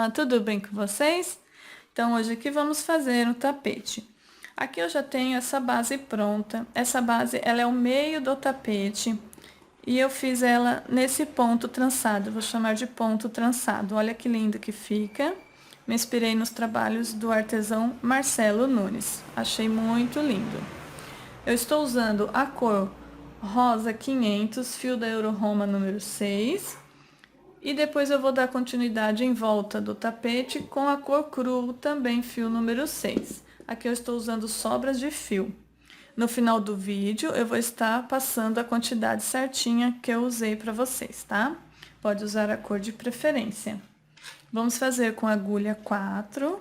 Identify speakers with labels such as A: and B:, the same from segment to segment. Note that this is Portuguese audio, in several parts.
A: Olá, tudo bem com vocês? Então, hoje aqui vamos fazer um tapete. Aqui eu já tenho essa base pronta. Essa base, ela é o meio do tapete e eu fiz ela nesse ponto trançado, vou chamar de ponto trançado. Olha que lindo que fica. Me inspirei nos trabalhos do artesão Marcelo Nunes. Achei muito lindo. Eu estou usando a cor rosa 500, fio da Euro-Roma número 6. E depois eu vou dar continuidade em volta do tapete com a cor cru, também fio número 6. Aqui eu estou usando sobras de fio. No final do vídeo eu vou estar passando a quantidade certinha que eu usei para vocês, tá? Pode usar a cor de preferência. Vamos fazer com agulha 4,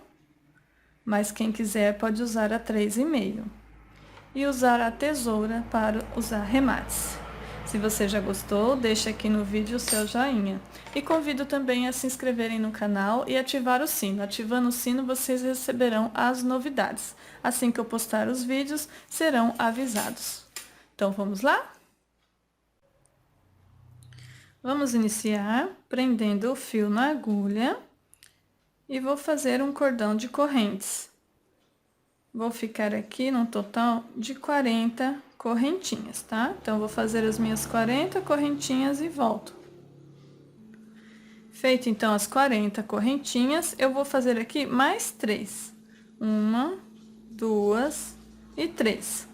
A: mas quem quiser pode usar a 3,5. E usar a tesoura para usar remates. Se você já gostou, deixa aqui no vídeo o seu joinha. E convido também a se inscreverem no canal e ativar o sino. Ativando o sino, vocês receberão as novidades. Assim que eu postar os vídeos, serão avisados. Então, vamos lá? Vamos iniciar prendendo o fio na agulha e vou fazer um cordão de correntes. Vou ficar aqui num total de 40 correntinhas, tá? Então, vou fazer as minhas 40 correntinhas e volto. Feito, então, as 40 correntinhas, eu vou fazer aqui mais 3. 1, 2 e 3.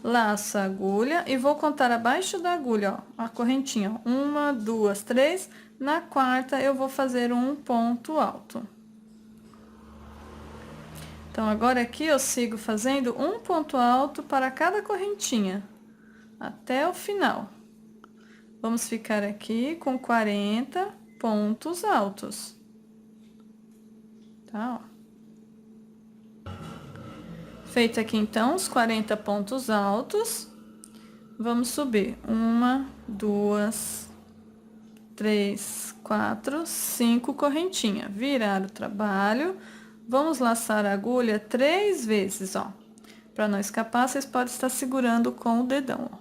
A: Laço a agulha e vou contar abaixo da agulha, ó, a correntinha. 1, 2, 3. Na quarta, eu vou fazer um ponto alto. Então, agora aqui eu sigo fazendo um ponto alto para cada correntinha, até o final. Vamos ficar aqui com 40 pontos altos. Tá, ó. Feito aqui, então, os 40 pontos altos, vamos subir 1, 2, 3, 4, 5 correntinhas. Virar o trabalho. Vamos laçar a agulha 3 vezes, ó. Para não escapar, vocês podem estar segurando com o dedão, ó.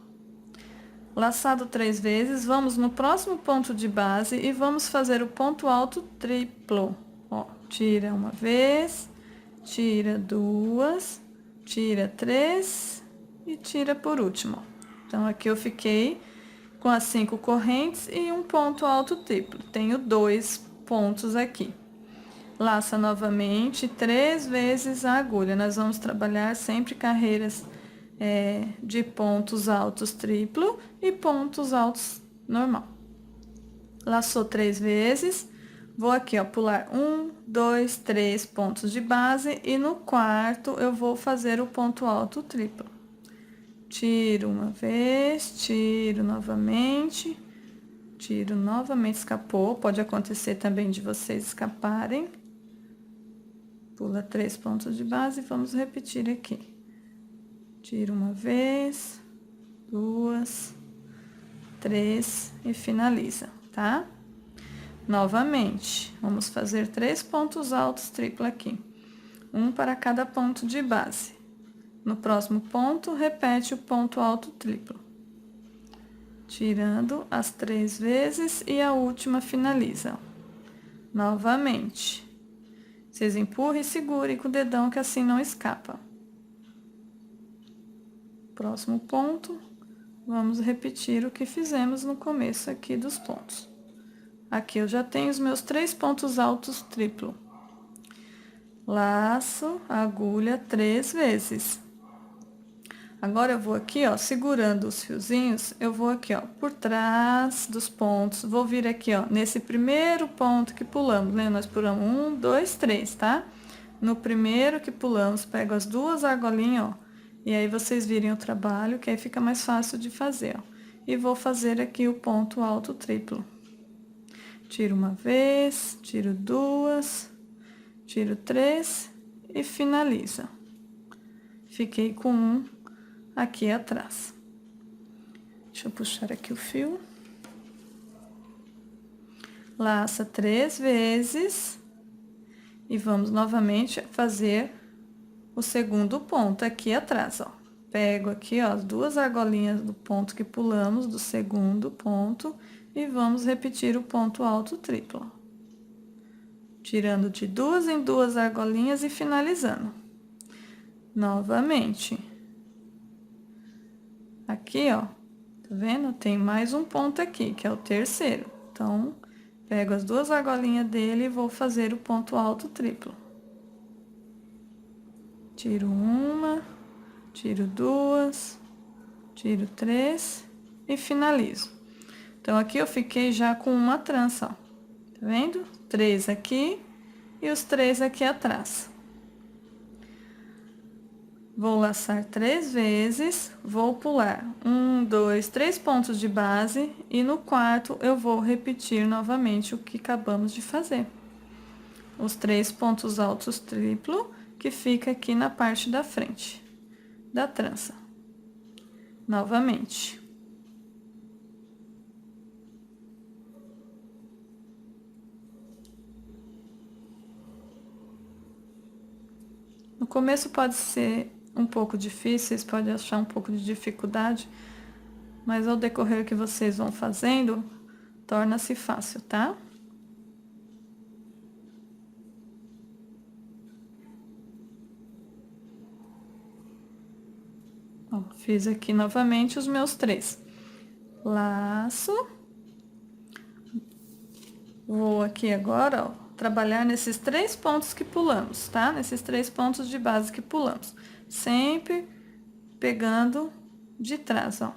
A: Laçado 3 vezes, vamos no próximo ponto de base e vamos fazer o ponto alto triplo. Ó, tira uma vez, tira 2, tira 3 e tira por último. Então, aqui eu fiquei com as 5 correntes e um ponto alto triplo. Tenho 2 pontos aqui. Laça novamente 3 vezes a agulha. Nós vamos trabalhar sempre carreiras de pontos altos triplo e pontos altos normal. Laçou 3 vezes, vou aqui, ó, pular 1, 2, 3 pontos de base e no quarto eu vou fazer o ponto alto triplo. Tiro uma vez, tiro novamente, escapou. Pode acontecer também de vocês escaparem. Pula 3 pontos de base e vamos repetir aqui. Tira uma vez, 2, 3 e finaliza, tá? Novamente, vamos fazer 3 pontos altos triplo aqui. Um para cada ponto de base. No próximo ponto, repete o ponto alto triplo. Tirando as 3 vezes e a última finaliza. Novamente. Vocês empurram e segurem com o dedão que assim não escapa. Próximo ponto, vamos repetir o que fizemos no começo aqui dos pontos. Aqui eu já tenho os meus 3 pontos altos triplo. Laço a agulha 3 vezes. Agora eu vou aqui, ó, segurando os fiozinhos, eu vou aqui, ó, por trás dos pontos, vou vir aqui, ó, nesse primeiro ponto que pulamos, né? Nós pulamos 1, 2, 3, tá? No primeiro que pulamos, pego as 2 argolinhas, ó, e aí vocês virem o trabalho, que aí fica mais fácil de fazer, ó. E vou fazer aqui o ponto alto triplo. Tiro uma vez, tiro 2, tiro 3 e finaliza. Fiquei com um aqui atrás. Deixa eu puxar aqui o fio. Laça 3 vezes. E vamos novamente fazer o segundo ponto aqui atrás, ó. Pego aqui, ó, as 2 argolinhas do ponto que pulamos, do segundo ponto, e vamos repetir o ponto alto triplo. tirando de 2 em 2 argolinhas e finalizando. Novamente. Aqui, ó, tá vendo? Tem mais um ponto aqui, que é o terceiro. Então, pego as 2 argolinhas dele e vou fazer o ponto alto triplo. Tiro uma, tiro 2, tiro 3 e finalizo. Então, aqui eu fiquei já com uma trança, ó. Tá vendo? 3 aqui e os 3 aqui atrás. Vou laçar 3 vezes, vou pular 1, 2, 3 pontos de base e no quarto eu vou repetir novamente o que acabamos de fazer. Os 3 pontos altos triplo que fica aqui na parte da frente da trança. Novamente. No começo pode ser um pouco difícil, vocês podem achar um pouco de dificuldade, mas ao decorrer que vocês vão fazendo, torna-se fácil, tá? Ó, fiz aqui novamente os meus 3. Laço. Vou aqui agora, ó, trabalhar nesses 3 pontos que pulamos, tá? Nesses 3 pontos de base que pulamos. Sempre pegando de trás, ó.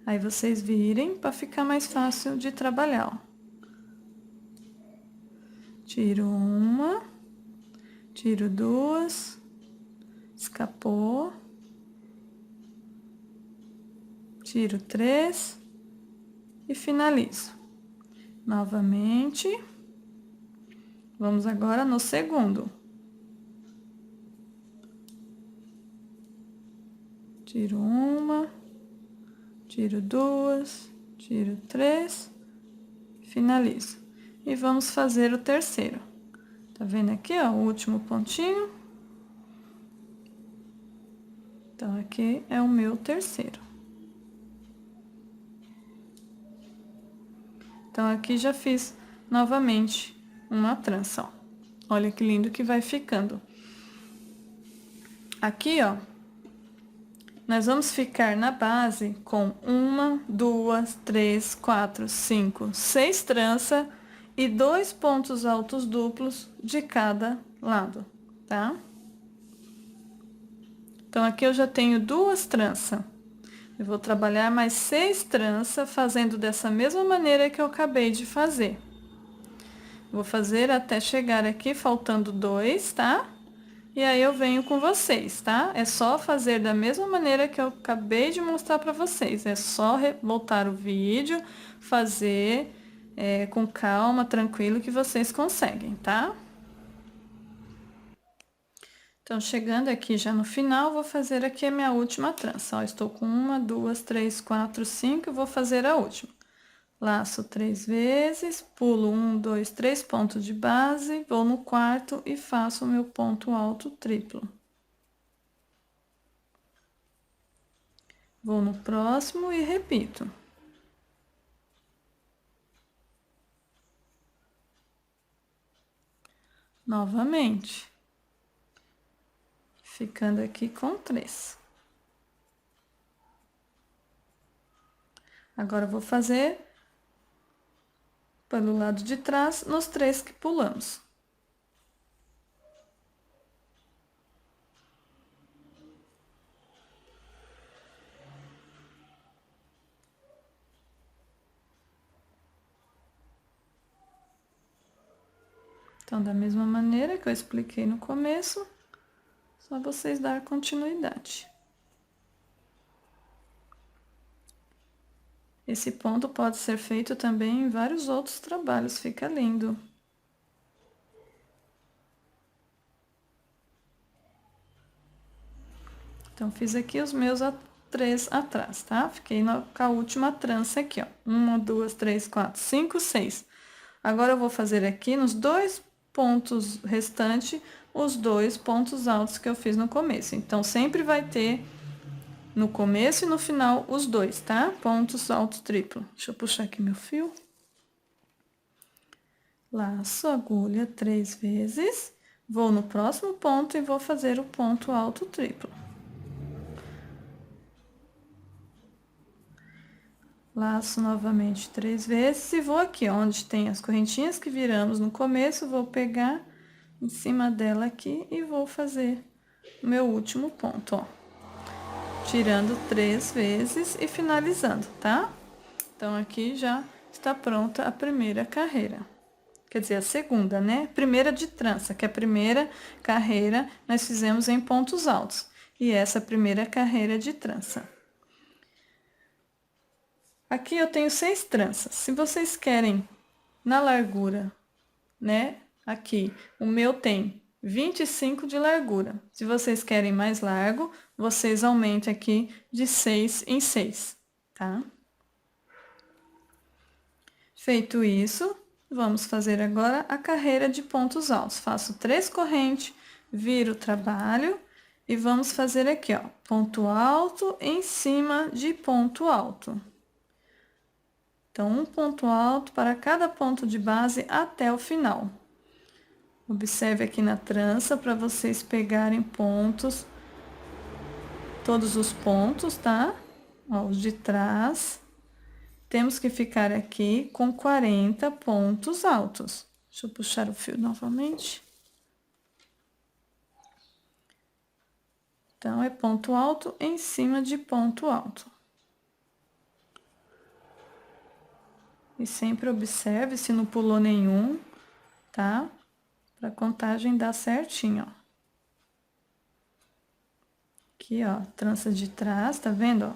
A: Aí, vocês virem para ficar mais fácil de trabalhar, ó. Tiro uma, tiro 2, escapou. Tiro 3 e finalizo. Novamente. Vamos agora no segundo. Tiro uma, tiro 2, tiro 3, finalizo. E vamos fazer o terceiro. Tá vendo aqui, ó, o último pontinho? Então, aqui é o meu terceiro. Então, aqui já fiz novamente uma trança, ó. Olha que lindo que vai ficando. Aqui, ó, nós vamos ficar na base com 1, 2, 3, 4, 5, 6 tranças e 2 pontos altos duplos de cada lado, tá? Então, aqui eu já tenho 2 tranças. Eu vou trabalhar mais 6 tranças, fazendo dessa mesma maneira que eu acabei de fazer. Vou fazer até chegar aqui, faltando 2, tá? E aí, eu venho com vocês, tá? É só fazer da mesma maneira que eu acabei de mostrar pra vocês. É só voltar o vídeo, fazer com calma, tranquilo, que vocês conseguem, tá? Então, chegando aqui já no final, vou fazer aqui a minha última trança. Ó, estou com 1, 2, 3, 4, 5, vou fazer a última. Laço 3 vezes, pulo 1, 2, 3 pontos de base, vou no quarto e faço o meu ponto alto triplo. Vou no próximo e repito. Novamente. Ficando aqui com 3. Agora, eu vou fazer pelo lado de trás, nos 3 que pulamos. Então, da mesma maneira que eu expliquei no começo, só vocês dar continuidade. Esse ponto pode ser feito também em vários outros trabalhos, fica lindo. Então, fiz aqui os meus 3 atrás, tá? Fiquei com a última trança aqui, ó. 1, 2, 3, 4, 5, 6. Agora, eu vou fazer aqui nos 2 pontos restantes, os 2 pontos altos que eu fiz no começo. Então, sempre vai ter no começo e no final os 2, tá? Pontos altos triplo. Deixa eu puxar aqui meu fio. Laço, agulha 3 vezes, vou no próximo ponto e vou fazer o ponto alto triplo. Laço novamente 3 vezes e vou aqui, onde tem as correntinhas que viramos no começo, vou pegar em cima dela aqui e vou fazer o meu último ponto, ó. Tirando 3 vezes e finalizando, tá? Então, aqui já está pronta a primeira carreira. Quer dizer, a segunda, né? Primeira de trança, que a primeira carreira nós fizemos em pontos altos. E essa primeira carreira de trança. Aqui eu tenho 6 tranças. Se vocês querem na largura, né? Aqui, o meu tem 25 de largura. Se vocês querem mais largo, vocês aumentem aqui de 6 em 6, tá? Feito isso, vamos fazer agora a carreira de pontos altos. Faço 3 correntes, viro o trabalho e vamos fazer aqui, ó, ponto alto em cima de ponto alto. Então, um ponto alto para cada ponto de base até o final. Observe aqui na trança para vocês pegarem pontos, todos os pontos, tá? Ó, os de trás. Temos que ficar aqui com 40 pontos altos. Deixa eu puxar o fio novamente. Então, é ponto alto em cima de ponto alto. E sempre observe se não pulou nenhum, tá? Pra contagem dar certinho, ó. Aqui, ó, trança de trás, tá vendo, ó?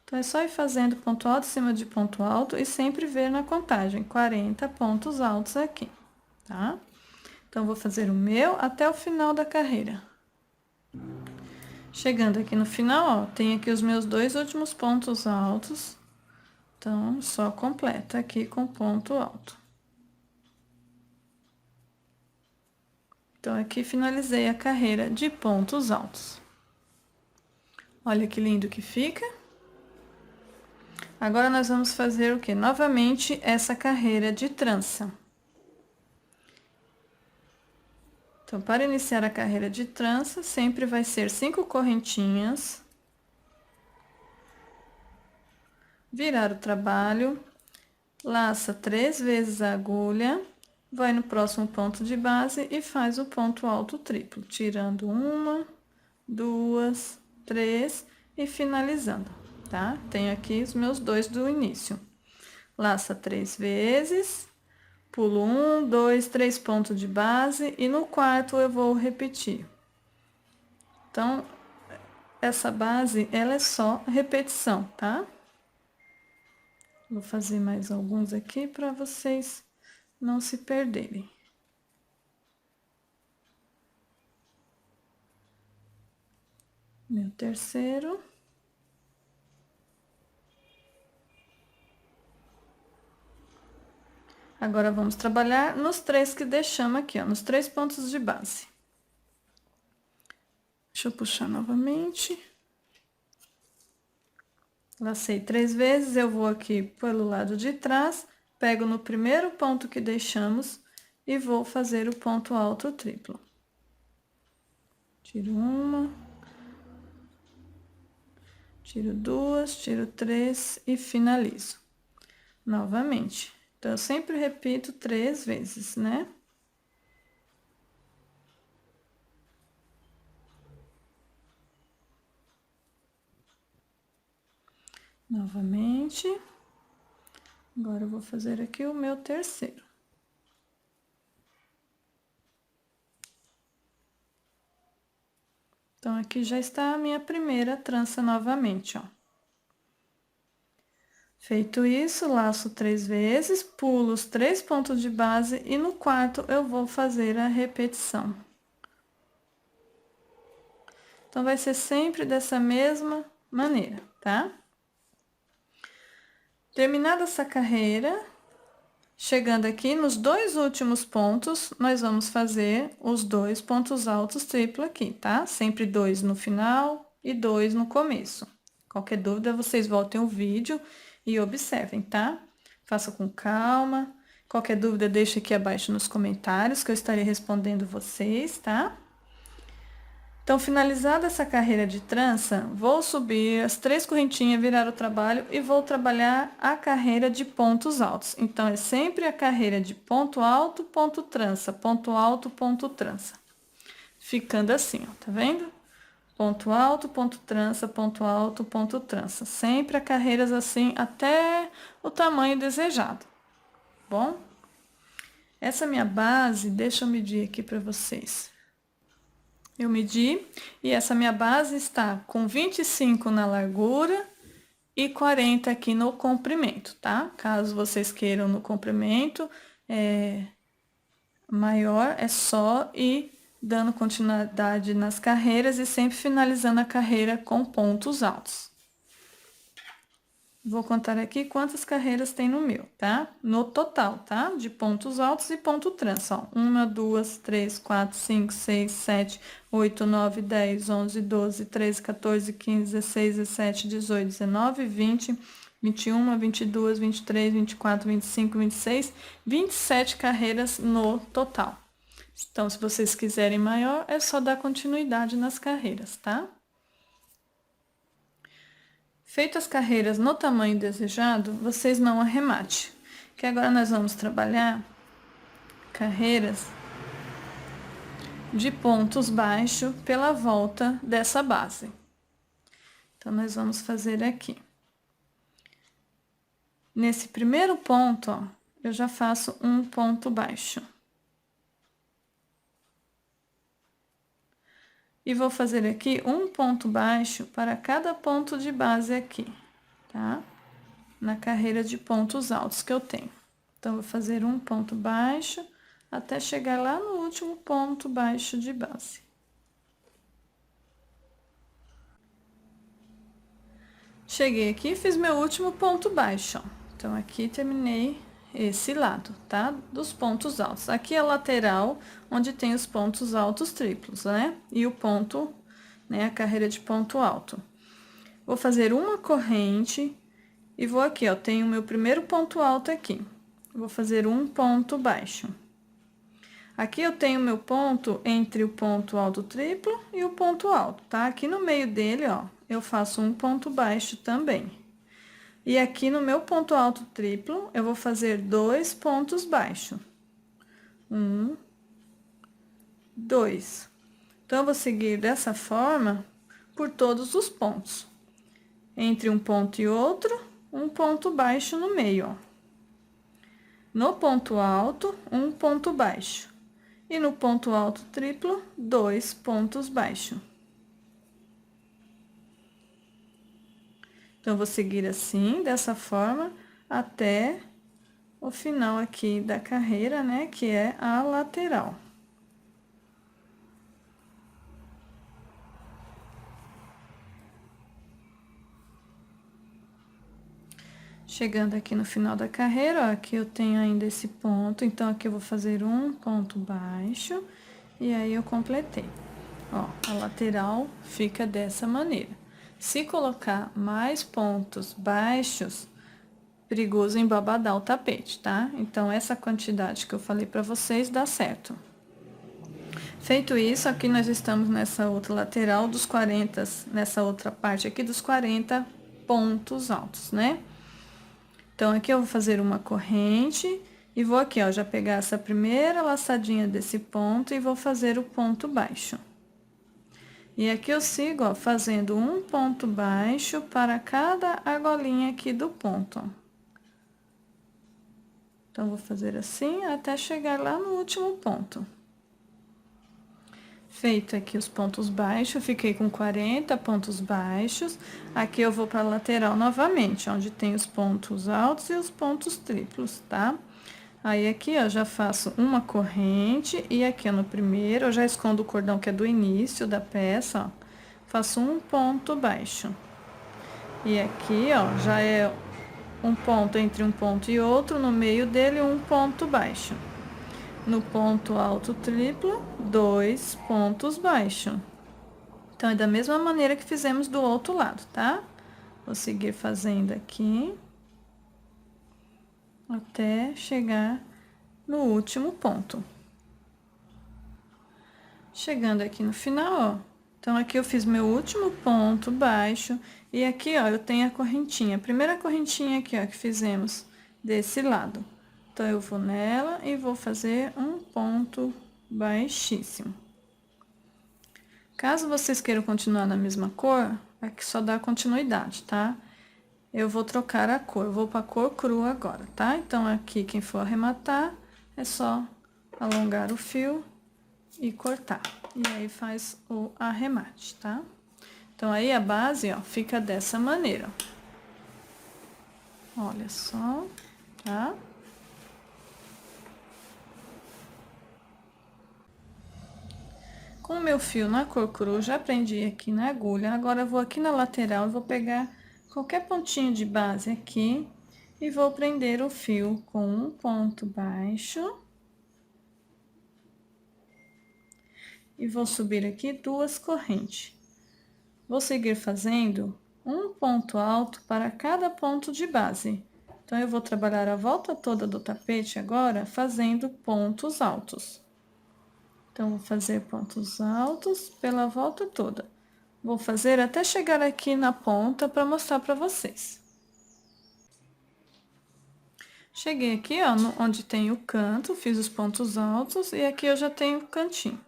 A: Então, é só ir fazendo ponto alto em cima de ponto alto e sempre ver na contagem, 40 pontos altos aqui, tá? Então, vou fazer o meu até o final da carreira. Chegando aqui no final, ó, tem aqui os meus 2 últimos pontos altos. Então, só completa aqui com ponto alto. Então, aqui finalizei a carreira de pontos altos. Olha que lindo que fica. Agora, nós vamos fazer o quê? Novamente, essa carreira de trança. Então, para iniciar a carreira de trança, sempre vai ser 5 correntinhas. Virar o trabalho, laça 3 vezes a agulha, vai no próximo ponto de base e faz o ponto alto triplo, tirando 1, 2, 3 e finalizando, tá? Tenho aqui os meus 2 do início. Laça 3 vezes, pulo 1, 2, 3 pontos de base e no quarto eu vou repetir. Então, essa base, ela é só repetição, tá? Vou fazer mais alguns aqui para vocês não se perderem. Meu terceiro. Agora, vamos trabalhar nos 3 que deixamos aqui, ó, nos 3 pontos de base. Deixa eu puxar novamente. Lacei 3 vezes, eu vou aqui pelo lado de trás, pego no primeiro ponto que deixamos e vou fazer o ponto alto triplo. Tiro 1, tiro 2, tiro 3 e finalizo. Novamente. Então, eu sempre repito 3 vezes, né? Novamente. Agora, eu vou fazer aqui o meu terceiro. Então, aqui já está a minha primeira trança novamente, ó. Feito isso, laço 3 vezes, pulo os 3 pontos de base e no quarto eu vou fazer a repetição. Então, vai ser sempre dessa mesma maneira, tá? Terminada essa carreira, chegando aqui nos 2 últimos pontos, nós vamos fazer os 2 pontos altos triplo aqui, tá? Sempre 2 no final e 2 no começo. Qualquer dúvida, vocês voltem o vídeo e observem, tá? Faça com calma. Qualquer dúvida, deixa aqui abaixo nos comentários, que eu estarei respondendo vocês, tá? Então, finalizada essa carreira de trança, vou subir as 3 correntinhas, virar o trabalho e vou trabalhar a carreira de pontos altos. Então, é sempre a carreira de ponto alto, ponto trança, ponto alto, ponto trança. Ficando assim, ó, tá vendo? Ponto alto, ponto trança, ponto alto, ponto trança. Sempre a carreiras assim até o tamanho desejado, bom? Essa minha base, deixa eu medir aqui para vocês. Eu medi e essa minha base está com 25 na largura e 40 aqui no comprimento, tá? Caso vocês queiram no comprimento maior, é só ir dando continuidade nas carreiras e sempre finalizando a carreira com pontos altos. Vou contar aqui quantas carreiras tem no meu, tá? No total, tá? De pontos altos e ponto trança, ó. 1, 2, 3, 4, 5, 6, 7, 8, 9, 10, 11, 12, 13, 14, 15, 16, 17, 18, 19, 20, 21, 22, 23, 24, 25, 26, 27 carreiras no total. Então, se vocês quiserem maior, é só dar continuidade nas carreiras, tá? Feitas as carreiras no tamanho desejado, vocês não arremate, que agora nós vamos trabalhar carreiras de pontos baixos pela volta dessa base. Então, nós vamos fazer aqui. Nesse primeiro ponto, ó, eu já faço um ponto baixo. E vou fazer aqui um ponto baixo para cada ponto de base aqui, tá? Na carreira de pontos altos que eu tenho. Então, vou fazer um ponto baixo até chegar lá no último ponto baixo de base. Cheguei aqui e fiz meu último ponto baixo, ó. Então, aqui terminei esse lado, tá? Dos pontos altos. Aqui é a lateral, onde tem os pontos altos triplos, né? E o ponto, né? A carreira de ponto alto. Vou fazer uma corrente e vou aqui, ó. Tenho o meu primeiro ponto alto aqui. Vou fazer um ponto baixo. Aqui eu tenho meu ponto entre o ponto alto triplo e o ponto alto, tá? Aqui no meio dele, ó, eu faço um ponto baixo também. E aqui no meu ponto alto triplo, eu vou fazer 2 pontos baixos. 1, 2. Então, eu vou seguir dessa forma por todos os pontos. Entre um ponto e outro, um ponto baixo no meio, ó. No ponto alto, um ponto baixo. E no ponto alto triplo, 2 pontos baixos. Então, vou seguir assim, dessa forma, até o final aqui da carreira, né? Que é a lateral. Chegando aqui no final da carreira, ó, aqui eu tenho ainda esse ponto, então, aqui eu vou fazer um ponto baixo, e aí eu completei. Ó, a lateral fica dessa maneira. Se colocar mais pontos baixos, perigoso embabadar o tapete, tá? Então, essa quantidade que eu falei pra vocês dá certo. Feito isso, aqui nós estamos nessa outra lateral dos 40, nessa outra parte aqui dos 40 pontos altos, né? Então, aqui eu vou fazer uma corrente e vou aqui, ó, já pegar essa primeira laçadinha desse ponto e vou fazer o ponto baixo. E aqui eu sigo, ó, fazendo um ponto baixo para cada argolinha aqui do ponto, ó. Então, vou fazer assim até chegar lá no último ponto. Feito aqui os pontos baixos, eu fiquei com 40 pontos baixos. Aqui eu vou para a lateral novamente, onde tem os pontos altos e os pontos triplos, tá? Aí, aqui, ó, já faço uma corrente e aqui, ó, no primeiro, eu já escondo o cordão que é do início da peça, ó. Faço um ponto baixo. E aqui, ó, já é um ponto entre um ponto e outro, no meio dele, um ponto baixo. No ponto alto triplo, 2 pontos baixos. Então, é da mesma maneira que fizemos do outro lado, tá? Vou seguir fazendo aqui. até chegar no último ponto. Chegando aqui no final, ó. Então, aqui eu fiz meu último ponto baixo. E aqui, ó, eu tenho a correntinha. A primeira correntinha aqui, ó, que fizemos desse lado. Então, eu vou nela e vou fazer um ponto baixíssimo. Caso vocês queiram continuar na mesma cor, aqui só dá continuidade, tá? Eu vou trocar a cor, eu vou pra cor crua agora, tá? Então, aqui, quem for arrematar, é só alongar o fio e cortar. E aí, faz o arremate, tá? Então, aí, a base, ó, fica dessa maneira. Olha só, tá? Com o meu fio na cor cru, já prendi aqui na agulha. Agora, eu vou aqui na lateral e vou pegar qualquer pontinho de base aqui e vou prender o fio com um ponto baixo. E vou subir aqui 2 correntes. Vou seguir fazendo um ponto alto para cada ponto de base. Então, eu vou trabalhar a volta toda do tapete agora, fazendo pontos altos. Então, vou fazer pontos altos pela volta toda. Vou fazer até chegar aqui na ponta para mostrar para vocês. Cheguei aqui, ó, onde tem o canto, fiz os pontos altos e aqui eu já tenho o cantinho.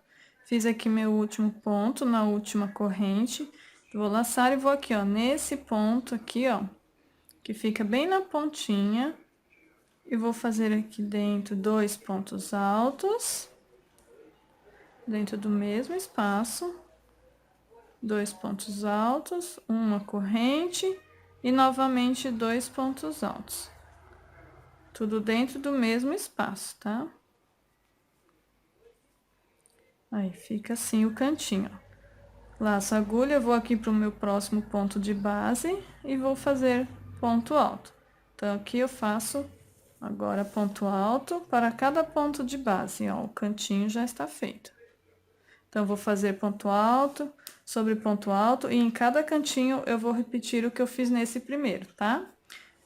A: Fiz aqui meu último ponto na última corrente. Vou laçar e vou aqui, ó, nesse ponto aqui, ó, que fica bem na pontinha. E vou fazer aqui dentro 2 pontos altos. Dentro do mesmo espaço. 2 pontos altos, uma corrente e novamente 2 pontos altos. Tudo dentro do mesmo espaço, tá? Aí, fica assim o cantinho, ó. Laço a agulha, vou aqui pro meu próximo ponto de base e vou fazer ponto alto. Então, aqui eu faço agora ponto alto para cada ponto de base, ó, o cantinho já está feito. Então, vou fazer ponto alto sobre ponto alto e em cada cantinho eu vou repetir o que eu fiz nesse primeiro, tá?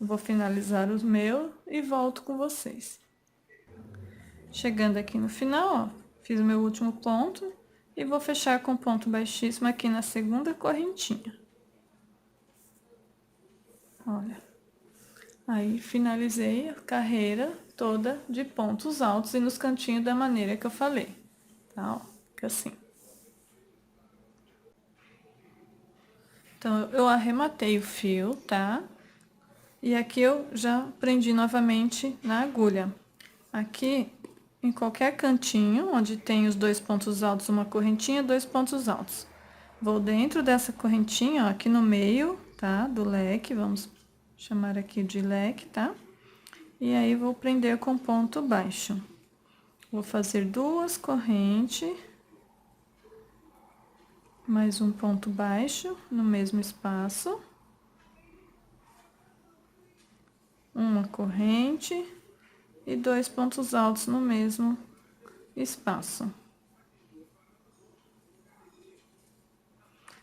A: Vou finalizar os meus e volto com vocês. Chegando aqui no final, ó, fiz o meu último ponto e vou fechar com ponto baixíssimo aqui na segunda correntinha. Olha. Aí, finalizei a carreira toda de pontos altos e nos cantinhos da maneira que eu falei, tá? Ó, fica assim. Então, eu arrematei o fio, tá? E aqui eu já prendi novamente na agulha. Aqui, em qualquer cantinho, onde tem os 2 pontos altos, uma correntinha, 2 pontos altos. Vou dentro dessa correntinha, ó, aqui no meio, tá? Do leque, vamos chamar aqui de leque, tá? E aí, vou prender com ponto baixo. Vou fazer 2 correntes. Mais um ponto baixo no mesmo espaço. Uma corrente e 2 pontos altos no mesmo espaço.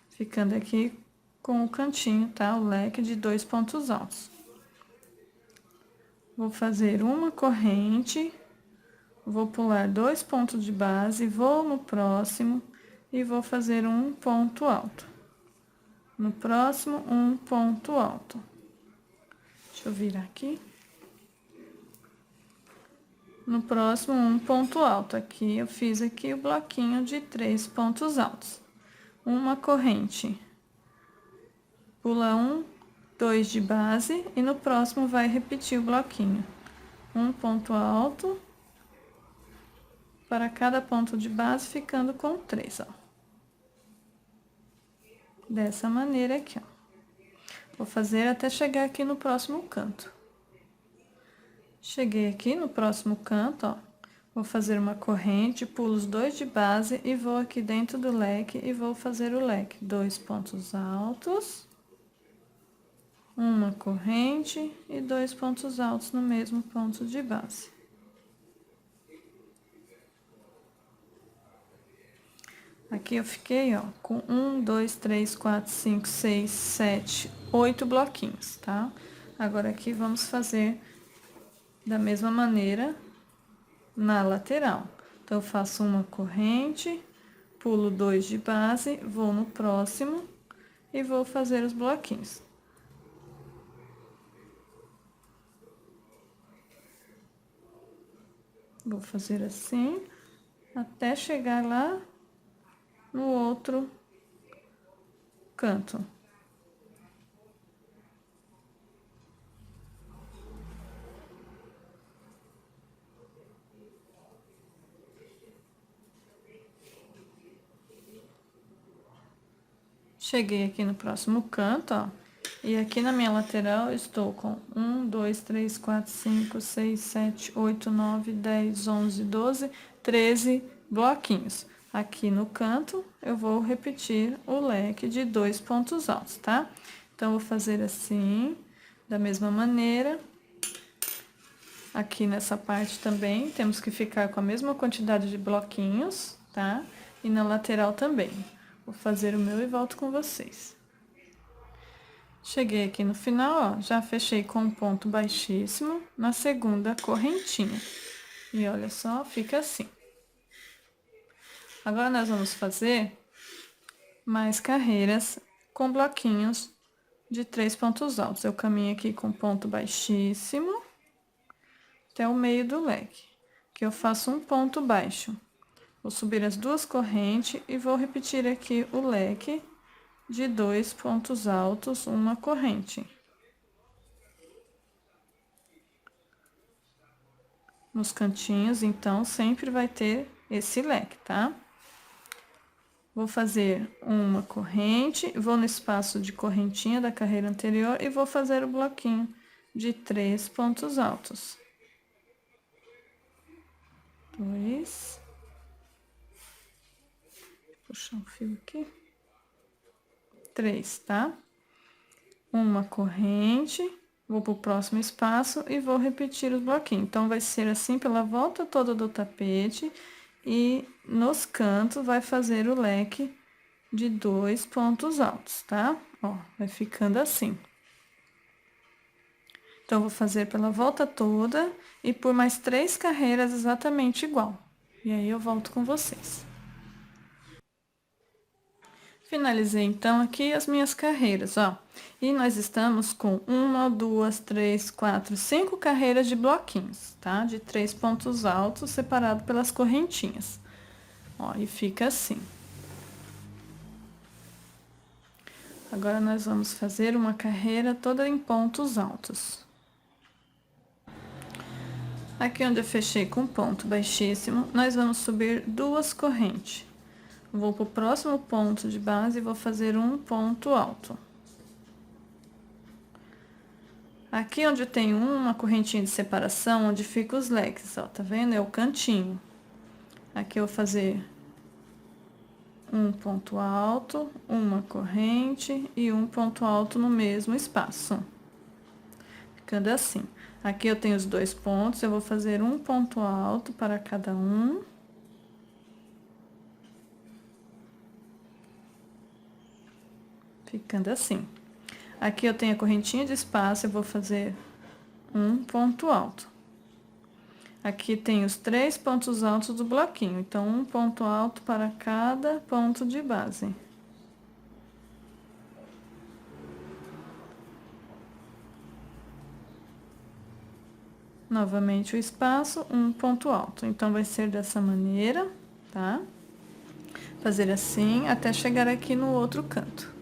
A: Ficando aqui com o cantinho, tá? O leque de 2 pontos altos. Vou fazer uma corrente, vou pular 2 pontos de base, vou no próximo e vou fazer um ponto alto. No próximo, um ponto alto. Deixa eu virar aqui. No próximo, um ponto alto. Aqui, eu fiz aqui o bloquinho de 3 pontos altos. Uma corrente. Pula 1, 2 de base e no próximo vai repetir o bloquinho. Um ponto alto para cada ponto de base, ficando com 3, ó. Dessa maneira aqui, ó. Vou fazer até chegar aqui no próximo canto. Cheguei aqui no próximo canto, ó. Vou fazer uma corrente, pulo os 2 de base e vou aqui dentro do leque e vou fazer o leque. 2 pontos altos. Uma corrente e 2 pontos altos no mesmo ponto de base. Aqui eu fiquei, ó, com 1, 2, 3, 4, 5, 6, 7, 8 bloquinhos, tá? Agora, aqui vamos fazer Da mesma maneira, na lateral. Então, eu faço uma corrente, pulo 2 de base, vou no próximo e vou fazer os bloquinhos. Vou fazer assim, até chegar lá no outro canto. Cheguei aqui no próximo canto, ó. E aqui na minha lateral, eu estou com 1, 2, 3, 4, 5, 6, 7, 8, 9, 10, 11, 12, 13 bloquinhos. Aqui no canto, eu vou repetir o leque de 2 pontos altos, tá? Então, vou fazer assim, da mesma maneira. Aqui nessa parte também, temos que ficar com a mesma quantidade de bloquinhos, tá? E na lateral também. Vou fazer o meu e volto com vocês. Cheguei aqui no final, ó, já fechei com um ponto baixíssimo na segunda correntinha. E olha só, fica assim. Agora, nós vamos fazer mais carreiras com bloquinhos de 3 pontos altos. Eu caminho aqui com ponto baixíssimo até o meio do leque, que eu faço um ponto baixo. Vou subir as 2 correntes e vou repetir aqui o leque de 2 pontos altos, uma corrente. Nos cantinhos, então, sempre vai ter esse leque, tá? Vou fazer uma corrente, vou no espaço de correntinha da carreira anterior e vou fazer o bloquinho de 3 pontos altos. 2. Puxar um fio aqui. 3, tá? Uma corrente, vou pro próximo espaço e vou repetir os bloquinhos. Então, vai ser assim pela volta toda do tapete e nos cantos vai fazer o leque de 2 pontos altos, tá? Ó, vai ficando assim. Então, vou fazer pela volta toda e por mais 3 carreiras exatamente igual. E aí, eu volto com vocês. Finalizei, então, aqui as minhas carreiras, ó. E nós estamos com 1, 2, 3, 4, 5 carreiras de bloquinhos, tá? De 3 pontos altos, separado pelas correntinhas. Ó, e fica assim. Agora, nós vamos fazer uma carreira toda em pontos altos. Aqui onde eu fechei com ponto baixíssimo, nós vamos subir 2 correntes. Vou pro próximo ponto de base e vou fazer um ponto alto. Aqui onde tem uma correntinha de separação, onde fica os leques, ó, tá vendo? É o cantinho. Aqui eu vou fazer um ponto alto, uma corrente e um ponto alto no mesmo espaço. Ficando assim. Aqui eu tenho os 2 pontos, eu vou fazer um ponto alto para cada um. Ficando assim. Aqui eu tenho a correntinha de espaço, eu vou fazer um ponto alto. Aqui tem os 3 pontos altos do bloquinho, então, um ponto alto para cada ponto de base. Novamente o espaço, um ponto alto. Então, vai ser dessa maneira, tá? Fazer assim, até chegar aqui no outro canto.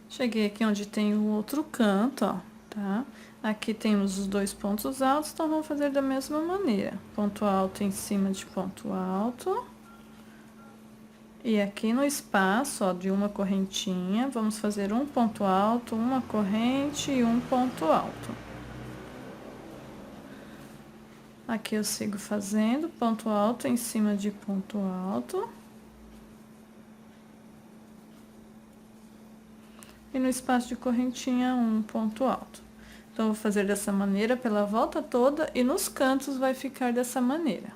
A: Cheguei aqui onde tem o outro canto, ó, tá? Aqui temos os 2 pontos altos, então, vamos fazer da mesma maneira. Ponto alto em cima de ponto alto. E aqui no espaço, ó, de uma correntinha, vamos fazer um ponto alto, uma corrente e um ponto alto. Aqui eu sigo fazendo ponto alto em cima de ponto alto. E no espaço de correntinha, um ponto alto. Então, vou fazer dessa maneira pela volta toda e nos cantos vai ficar dessa maneira.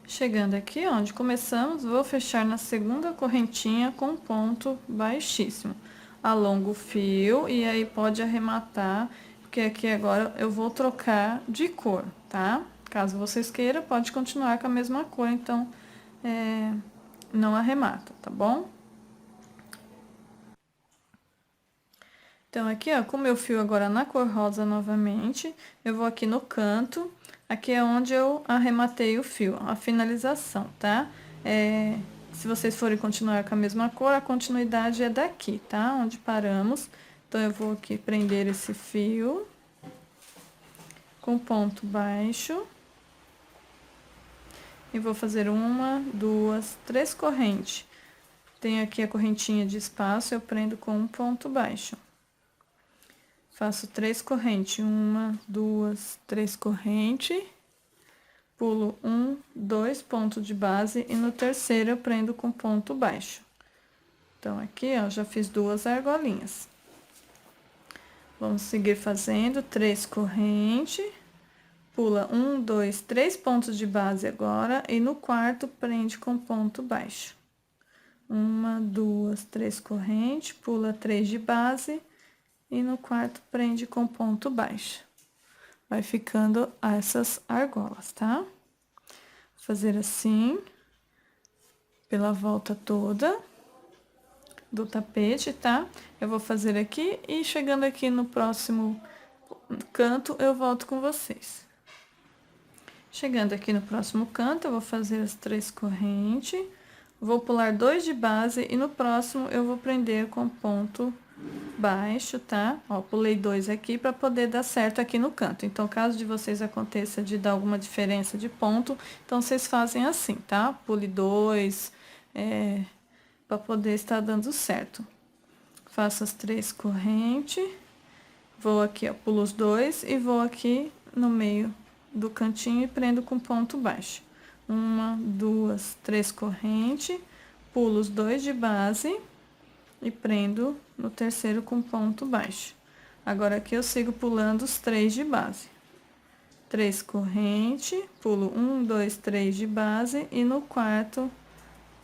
A: Chegando aqui, onde começamos, vou fechar na segunda correntinha com ponto baixíssimo. Alongo o fio e aí pode arrematar porque aqui agora eu vou trocar de cor, tá? Caso vocês queiram, pode continuar com a mesma cor, então, não arremata, tá bom? Então, aqui, ó, com o meu fio agora na cor rosa novamente, eu vou aqui no canto, aqui é onde eu arrematei o fio, a finalização, tá? Se vocês forem continuar com a mesma cor, a continuidade é daqui, tá? Onde paramos. Então, eu vou aqui prender esse fio com ponto baixo. E vou fazer uma, duas, três correntes. Tenho aqui a correntinha de espaço, eu prendo com um ponto baixo. Faço 3 correntes, uma, duas, 3 correntes, pulo 1, 2 pontos de base e no terceiro eu prendo com ponto baixo. Então, aqui, ó, já fiz 2 argolinhas. Vamos seguir fazendo 3 correntes, pula 1, 2, 3 pontos de base agora e no quarto prende com ponto baixo. Uma, duas, 3 correntes, pula 3 de base e no quarto prende com ponto baixo. Vai ficando essas argolas, tá? Vou fazer assim, pela volta toda do tapete, tá? Eu vou fazer aqui e chegando aqui no próximo canto, eu volto com vocês. Chegando aqui no próximo canto, eu vou fazer as 3 correntes, vou pular 2 de base e no próximo eu vou prender com ponto baixo, tá? Ó, pulei 2 aqui para poder dar certo aqui no canto. Então, caso de vocês aconteça de dar alguma diferença de ponto, então vocês fazem assim, tá? Pule 2, para poder estar dando certo. Faço as 3 correntes, vou aqui, ó, pulo os 2 e vou aqui no meio do cantinho e prendo com ponto baixo. Uma, duas, 3 correntes, pulo os 2 de base e prendo no terceiro com ponto baixo. Agora, aqui eu sigo pulando os 3 de base. 3 correntes, pulo 1, 2, 3 de base e no quarto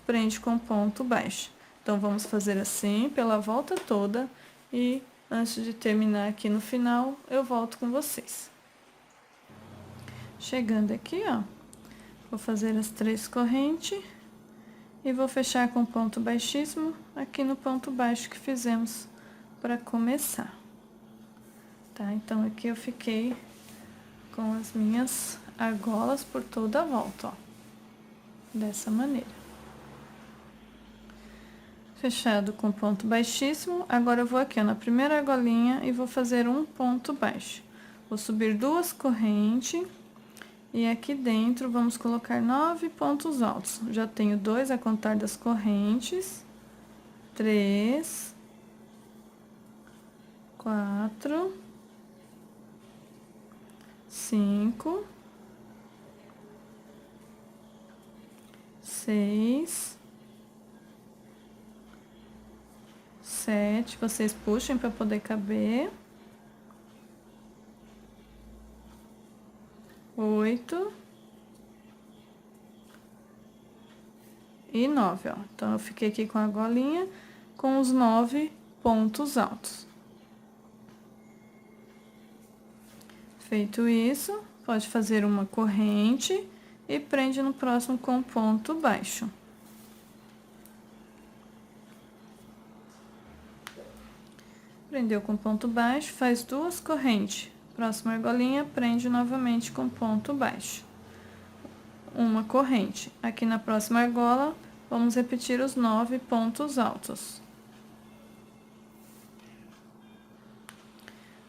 A: prende com ponto baixo. Então, vamos fazer assim pela volta toda e antes de terminar aqui no final, eu volto com vocês. Chegando aqui, ó, vou fazer as 3 correntes e vou fechar com ponto baixíssimo aqui no ponto baixo que fizemos para começar. Tá? Então, aqui eu fiquei com as minhas argolas por toda a volta, ó. Dessa maneira. Fechado com ponto baixíssimo, agora eu vou aqui, ó, na primeira argolinha e vou fazer um ponto baixo. Vou subir 2 correntes e aqui dentro vamos colocar 9 pontos altos. Já tenho 2 a contar das correntes, 3, 4, 5, 6, 7, vocês puxem para poder caber. 8 e 9, ó. Então, eu fiquei aqui com a argolinha com os 9 pontos altos. Feito isso, pode fazer uma corrente e prende no próximo com ponto baixo. Prendeu com ponto baixo, faz 2 correntes. Próxima argolinha, prende novamente com ponto baixo. Uma corrente. Aqui na próxima argola, vamos repetir os 9 pontos altos.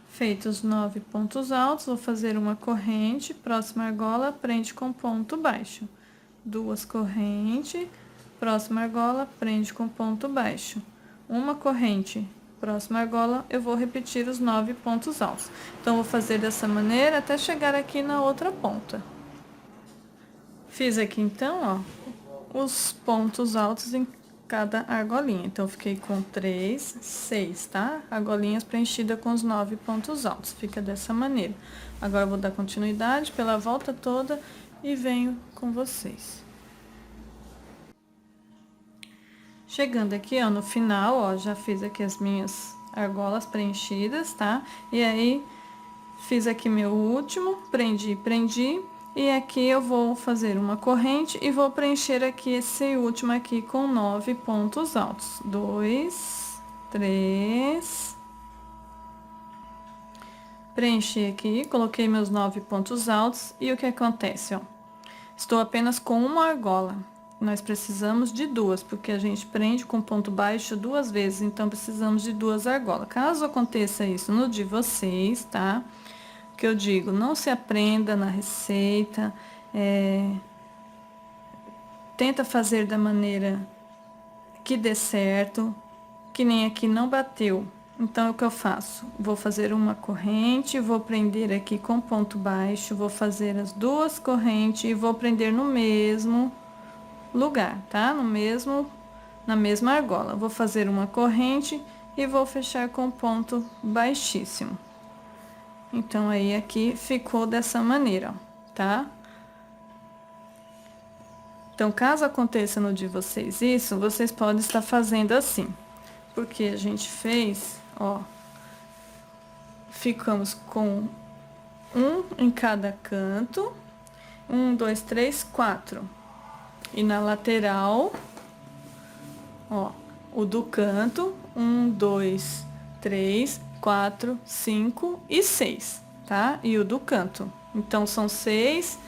A: Feitos os 9 pontos altos, vou fazer uma corrente, próxima argola, prende com ponto baixo. 2 correntes, próxima argola, prende com ponto baixo. Uma corrente, próxima argola, eu vou repetir os 9 pontos altos. Então, vou fazer dessa maneira até chegar aqui na outra ponta. Fiz aqui, então, ó, os pontos altos em cada argolinha. Então, fiquei com 3, 6, tá? Argolinhas preenchidas com os 9 pontos altos. Fica dessa maneira. Agora, eu vou dar continuidade pela volta toda e venho com vocês. Chegando aqui, ó, no final, ó, já fiz aqui as minhas argolas preenchidas, tá? E aí, Fiz aqui meu último, prendi. E aqui eu vou fazer uma corrente e vou preencher aqui esse último aqui com 9 pontos altos. 2, 3. Preenchi aqui, coloquei meus 9 pontos altos e o que acontece, ó? Estou apenas com uma argola. Nós precisamos de duas, porque a gente prende com ponto baixo 2 vezes, então precisamos de 2 argolas. Caso aconteça isso no de vocês, tá? Que eu digo, não se aprenda na receita, tenta fazer da maneira que dê certo, que nem aqui não bateu. Então, o que eu faço? Vou fazer uma corrente, vou prender aqui com ponto baixo, vou fazer as 2 correntes e vou prender no mesmo lugar, tá? Na mesma argola. Vou fazer uma corrente e vou fechar com ponto baixíssimo. Então, aí aqui ficou dessa maneira, ó, tá? Então, caso aconteça no de vocês isso, vocês podem estar fazendo assim. Porque a gente fez, ó, ficamos com um em cada canto. 1, 2, 3, 4. E na lateral, ó, o do canto, 1, 2, 3, 4, 5 e 6, tá? E o do canto. Então, são 6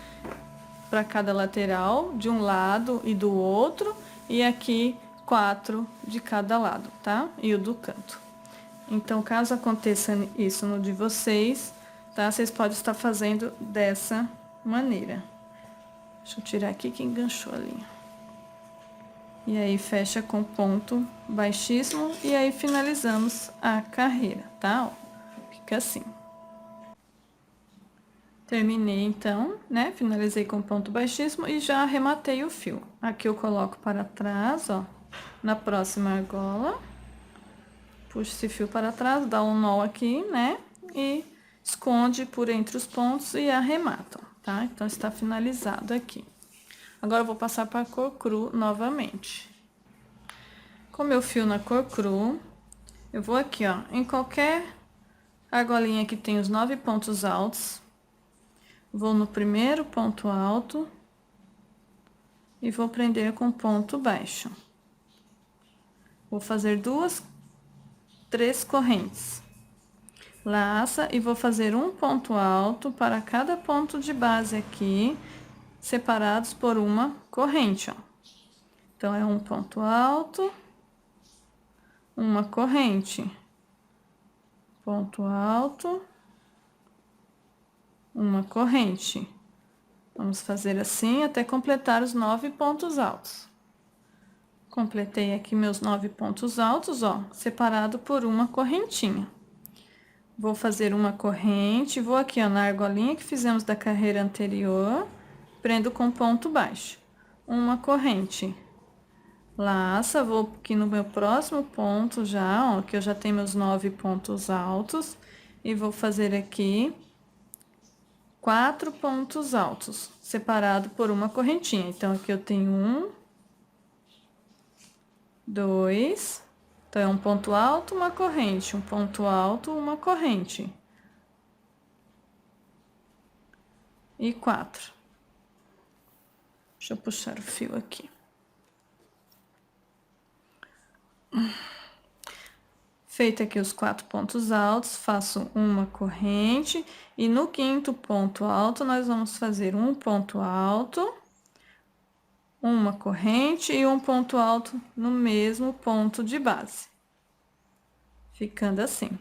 A: para cada lateral, de um lado e do outro, e aqui 4 de cada lado, tá? E o do canto. Então, caso aconteça isso no de vocês, tá? Vocês podem estar fazendo dessa maneira. Deixa eu tirar aqui que enganchou ali. E aí, fecha com ponto baixíssimo e aí finalizamos a carreira, tá? Ó, fica assim. Terminei, então, né? Finalizei com ponto baixíssimo e já arrematei o fio. Aqui eu coloco para trás, ó, na próxima argola. Puxa esse fio para trás, dá um nó aqui, né? E esconde por entre os pontos e arremata, tá? Então, está finalizado aqui. Agora, eu vou passar para a cor cru novamente. Com meu fio na cor cru, eu vou aqui, ó, em qualquer argolinha que tem os 9 pontos altos, vou no primeiro ponto alto e vou prender com ponto baixo. Vou fazer 3 correntes. Laça e vou fazer um ponto alto para cada ponto de base aqui, separados por uma corrente, ó. Então, é um ponto alto, uma corrente, ponto alto, uma corrente. Vamos fazer assim até completar os 9 pontos altos. Completei aqui meus 9 pontos altos, ó, separado por uma correntinha. Vou fazer uma corrente, vou aqui, ó, na argolinha que fizemos da carreira anterior, prendo com ponto baixo. Uma corrente. Laça, vou aqui no meu próximo ponto já, ó, que eu já tenho meus 9 pontos altos, e vou fazer aqui 4 pontos altos, separado por uma correntinha. Então, aqui eu tenho 1, 2, então, é um ponto alto, uma corrente, um ponto alto, uma corrente. E 4. Deixa eu puxar o fio aqui. Feito aqui os 4 pontos altos, faço uma corrente e no 5º ponto alto nós vamos fazer um ponto alto, uma corrente e um ponto alto no mesmo ponto de base. Ficando assim.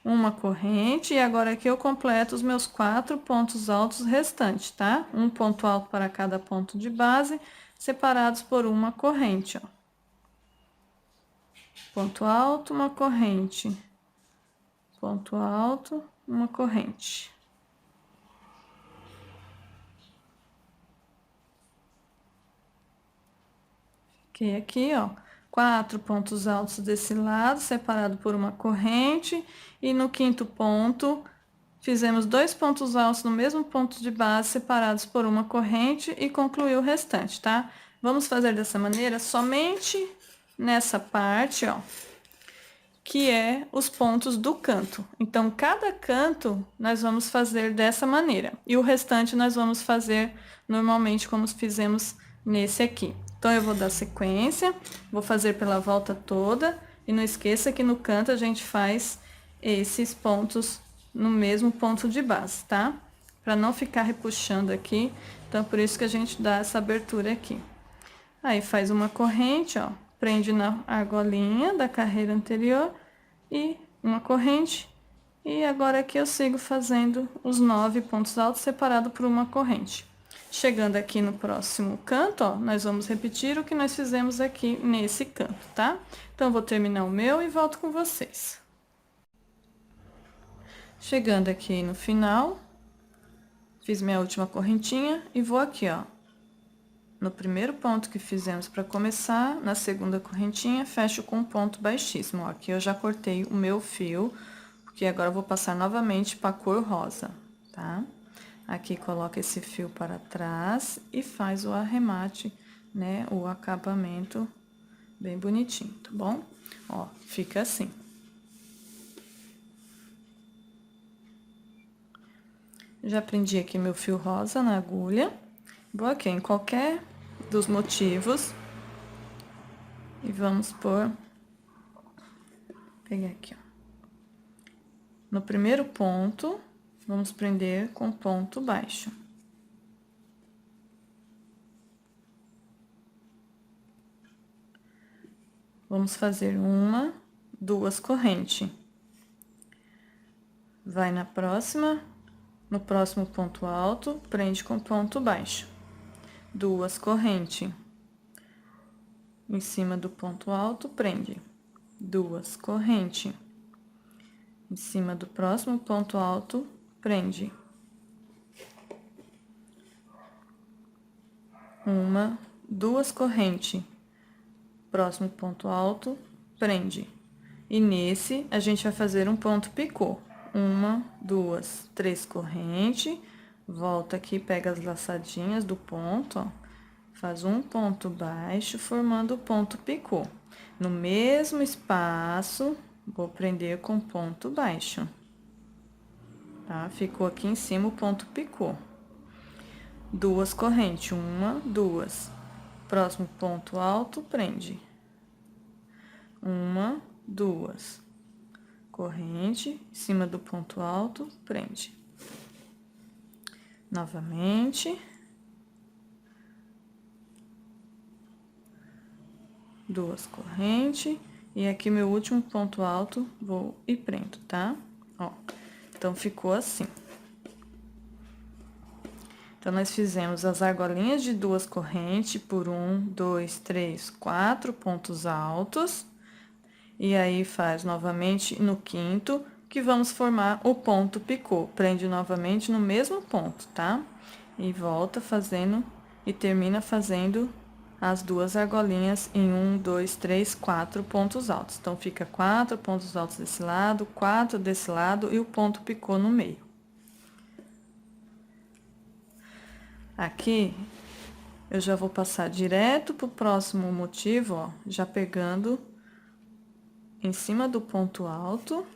A: Uma corrente e agora aqui eu completo os meus 4 pontos altos restantes, tá? Um ponto alto para cada ponto de base, separados por uma corrente, ó. Ponto alto, uma corrente. Ponto alto, uma corrente. Fiquei aqui, ó, 4 pontos altos desse lado, separado por uma corrente. E no 5º ponto, fizemos 2 pontos altos no mesmo ponto de base, separados por uma corrente e concluiu o restante, tá? Vamos fazer dessa maneira somente nessa parte, ó, que é os pontos do canto. Então, cada canto nós vamos fazer dessa maneira. E o restante nós vamos fazer normalmente como fizemos nesse aqui. Então, eu vou dar sequência, vou fazer pela volta toda. E não esqueça que no canto a gente faz esses pontos no mesmo ponto de base, tá? Para não ficar repuxando aqui. Então, por isso que a gente dá essa abertura aqui. Aí, faz uma corrente, ó. Prende na argolinha da carreira anterior e uma corrente. E agora aqui eu sigo fazendo os 9 pontos altos separado por uma corrente. Chegando aqui no próximo canto, ó, nós vamos repetir o que nós fizemos aqui nesse canto, tá? Então, eu vou terminar o meu e volto com vocês. Chegando aqui no final, fiz minha última correntinha e vou aqui, ó. No primeiro ponto que fizemos para começar, na segunda correntinha, fecho com um ponto baixíssimo. Ó, aqui eu já cortei o meu fio, porque agora eu vou passar novamente para a cor rosa, tá? Aqui coloca esse fio para trás e faz o arremate, né? O acabamento bem bonitinho, tá bom? Ó, fica assim. Já prendi aqui meu fio rosa na agulha. Vou aqui em qualquer dos motivos. E vamos pegar aqui, ó. No primeiro ponto, vamos prender com ponto baixo. Vamos fazer uma, duas correntes. Vai na próxima, no próximo ponto alto, prende com ponto baixo. Duas correntes. Em cima do ponto alto, prende. Duas correntes. Em cima do próximo ponto alto, prende. Uma, duas correntes. Próximo ponto alto, prende. E nesse, a gente vai fazer um ponto picô. Uma, duas, três correntes. Volta aqui, pega as laçadinhas do ponto, ó. Faz um ponto baixo, formando o ponto picô. No mesmo espaço, vou prender com ponto baixo. Tá? Ficou aqui em cima o ponto picô. Duas correntes, uma, duas. Próximo ponto alto, prende. Uma, duas. Corrente, em cima do ponto alto, prende. Novamente. Duas correntes. E aqui meu último ponto alto, vou e prendo, tá? Ó, então, ficou assim. Então, nós fizemos as argolinhas de duas correntes por 1, 2, 3, 4 pontos altos. E aí, faz novamente no quinto, que vamos formar o ponto picô. Prende novamente no mesmo ponto, tá? E volta fazendo e termina fazendo as duas argolinhas em 1, 2, 3, 4 pontos altos. Então, fica 4 pontos altos desse lado, 4 desse lado e o ponto picô no meio. Aqui, eu já vou passar direto pro próximo motivo, ó, já pegando em cima do ponto alto.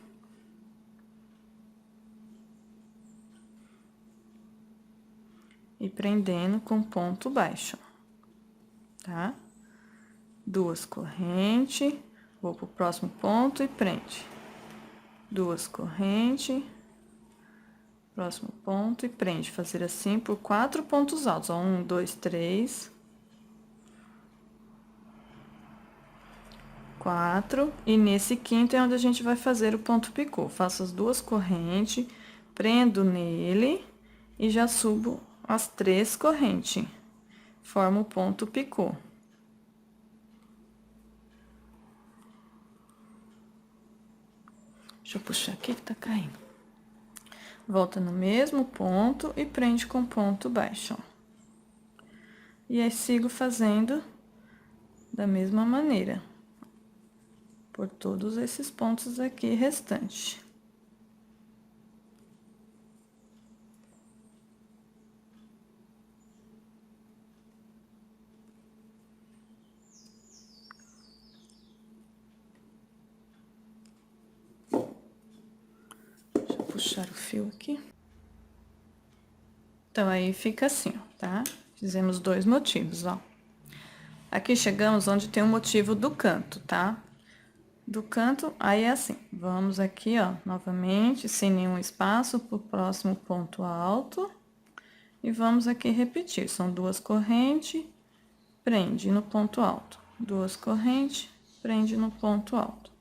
A: E prendendo com ponto baixo, tá? Duas correntes, vou pro próximo ponto e prende. Duas correntes, próximo ponto e prende. Fazer assim por 4 pontos altos, ó, 1, 2, 3, 4. E nesse quinto é onde a gente vai fazer o ponto picô. Faço as duas correntes, prendo nele e já subo as 3 correntes. Forma o ponto picô. Deixa eu puxar aqui que tá caindo. Volta no mesmo ponto e prende com ponto baixo, ó. E aí, sigo fazendo da mesma maneira. Por todos esses pontos aqui restantes. puxar o fio aqui. Então, aí fica assim, ó, tá? Fizemos 2 motivos, ó. Aqui chegamos onde tem o motivo do canto, tá? Do canto, aí é assim. Vamos aqui, ó, novamente, sem nenhum espaço, pro próximo ponto alto. E vamos aqui repetir. São 2 correntes, prende no ponto alto. 2 correntes, prende no ponto alto.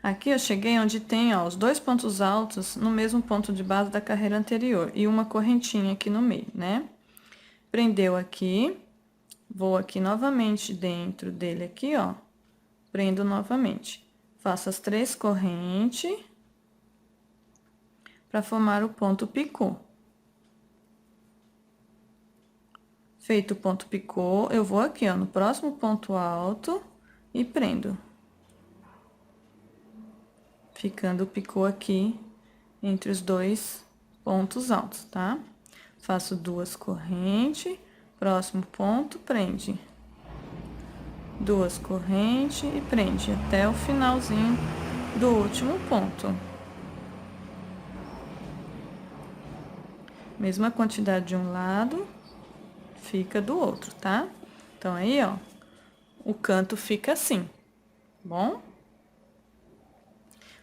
A: Aqui eu cheguei onde tem, ó, os 2 pontos altos no mesmo ponto de base da carreira anterior e uma correntinha aqui no meio, né? Prendeu aqui, vou aqui novamente dentro dele aqui, ó, prendo novamente. Faço as 3 correntes para formar o ponto picô. Feito o ponto picô, eu vou aqui, ó, no próximo ponto alto e prendo. Ficando o picô aqui entre os 2 pontos altos, tá? Faço 2 correntes, próximo ponto, prende. 2 correntes e prende até o finalzinho do último ponto. Mesma quantidade de um lado, fica do outro, tá? Então, aí, ó, o canto fica assim, bom?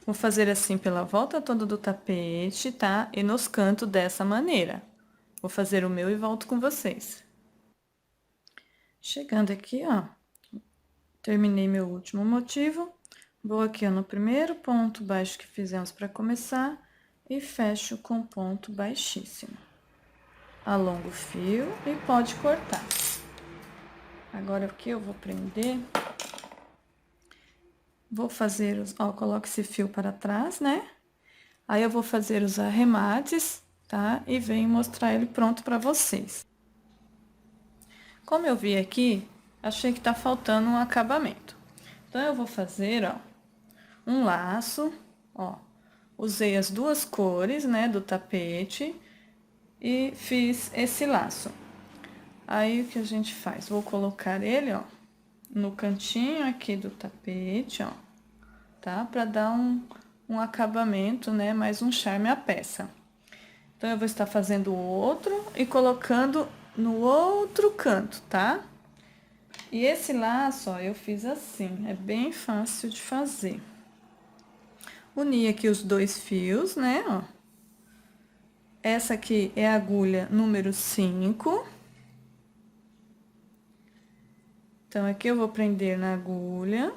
A: Vou fazer assim pela volta toda do tapete, tá? E nos cantos dessa maneira. Vou fazer o meu e volto com vocês. Chegando aqui, ó, terminei meu último motivo. Vou aqui, ó, no primeiro ponto baixo que fizemos para começar e fecho com ponto baixíssimo. Alongo o fio e pode cortar. Agora aqui eu vou prender. Vou fazer os, ó, coloco esse fio para trás, né? Aí eu vou fazer os arremates, tá? E venho mostrar ele pronto para vocês. Como eu vi aqui, achei que tá faltando um acabamento. Então, eu vou fazer, ó, um laço, ó. Usei as 2 cores, né, do tapete e fiz esse laço. Aí, o que a gente faz? Vou colocar ele, ó, no cantinho aqui do tapete, ó, tá? Pra dar um acabamento, né, mais um charme à peça. Então, eu vou estar fazendo o outro e colocando no outro canto, tá? E esse laço, ó, eu fiz assim, é bem fácil de fazer. Uni aqui os 2 fios, né, ó. Essa aqui é a agulha número 5. Então, aqui eu vou prender na agulha.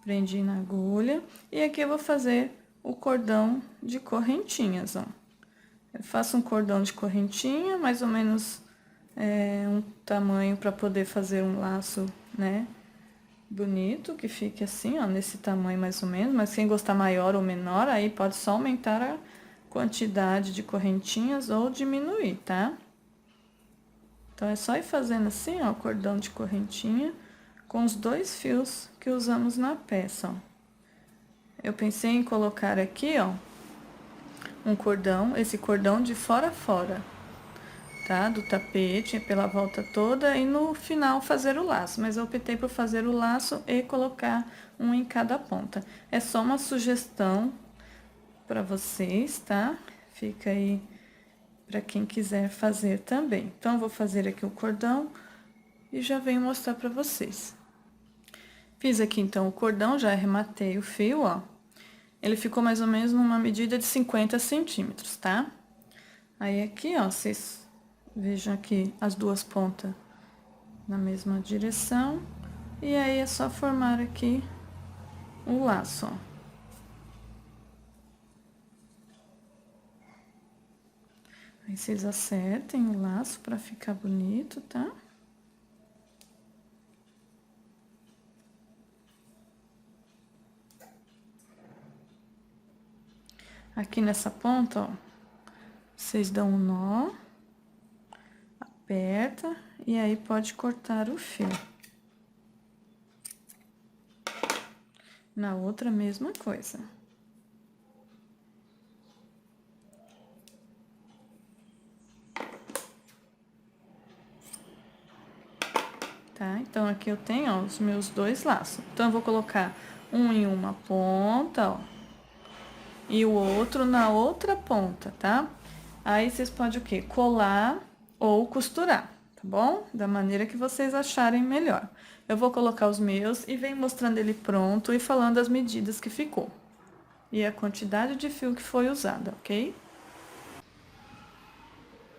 A: Prendi na agulha. E aqui eu vou fazer o cordão de correntinhas, ó. Eu faço um cordão de correntinha, mais ou menos um tamanho para poder fazer um laço, né, bonito, que fique assim, ó, nesse tamanho mais ou menos. Mas quem gostar maior ou menor, aí pode só aumentar a quantidade de correntinhas ou diminuir, tá? Então, é só ir fazendo assim, ó, o cordão de correntinha com os 2 fios que usamos na peça, ó. Eu pensei em colocar aqui, ó, um cordão, esse cordão de fora a fora, tá? Do tapete, pela volta toda, e no final fazer o laço. Mas eu optei por fazer o laço e colocar um em cada ponta. É só uma sugestão para vocês, tá? Fica aí para quem quiser fazer também. Então, eu vou fazer aqui o cordão e já venho mostrar para vocês. Fiz aqui, então, o cordão, já arrematei o fio, ó. Ele ficou mais ou menos numa medida de 50 centímetros, tá? Aí, aqui, ó, vocês vejam aqui as 2 pontas na mesma direção. E aí, é só formar aqui o laço, ó. Aí, vocês acertem o laço pra ficar bonito, tá? Aqui nessa ponta, ó, vocês dão um nó, aperta e aí pode cortar o fio. Na outra, mesma coisa. Tá? Então, aqui eu tenho, ó, os meus 2 laços. Então, eu vou colocar um em uma ponta, ó, e o outro na outra ponta, tá? Aí, vocês podem o quê? Colar ou costurar, tá bom? Da maneira que vocês acharem melhor. Eu vou colocar os meus e venho mostrando ele pronto e falando as medidas que ficou. E a quantidade de fio que foi usada, ok?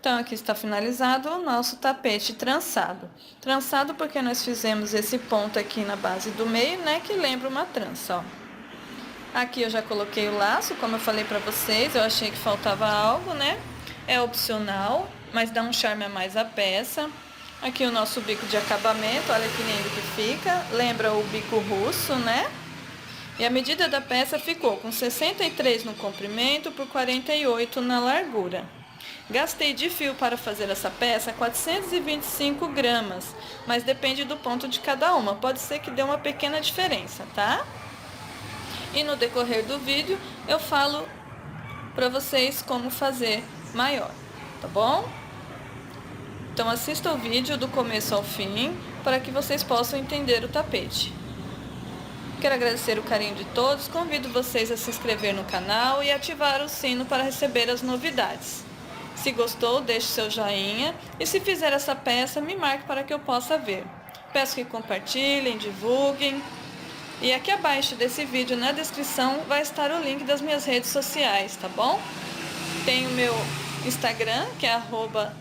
A: Então, aqui está finalizado o nosso tapete trançado. Trançado porque nós fizemos esse ponto aqui na base do meio, né, que lembra uma trança, ó. Aqui eu já coloquei o laço, como eu falei pra vocês, eu achei que faltava algo, né? É opcional, mas dá um charme a mais à peça. Aqui o nosso bico de acabamento, olha que lindo que fica, lembra o bico russo, né? E a medida da peça ficou com 63 no comprimento por 48 na largura. Gastei de fio para fazer essa peça 425 gramas, mas depende do ponto de cada uma, pode ser que dê uma pequena diferença, tá? E no decorrer do vídeo eu falo para vocês como fazer maior, tá bom? Então assista o vídeo do começo ao fim para que vocês possam entender o tapete. Quero agradecer o carinho de todos, convido vocês a se inscrever no canal e ativar o sino para receber as novidades. Se gostou, deixe seu joinha e se fizer essa peça, me marque para que eu possa ver. Peço que compartilhem, divulguem. E aqui abaixo desse vídeo, na descrição, vai estar o link das minhas redes sociais, tá bom? Tem o meu Instagram, que é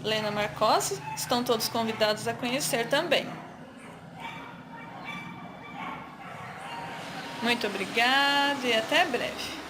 A: @lenamarcos. Estão todos convidados a conhecer também. Muito obrigada e até breve.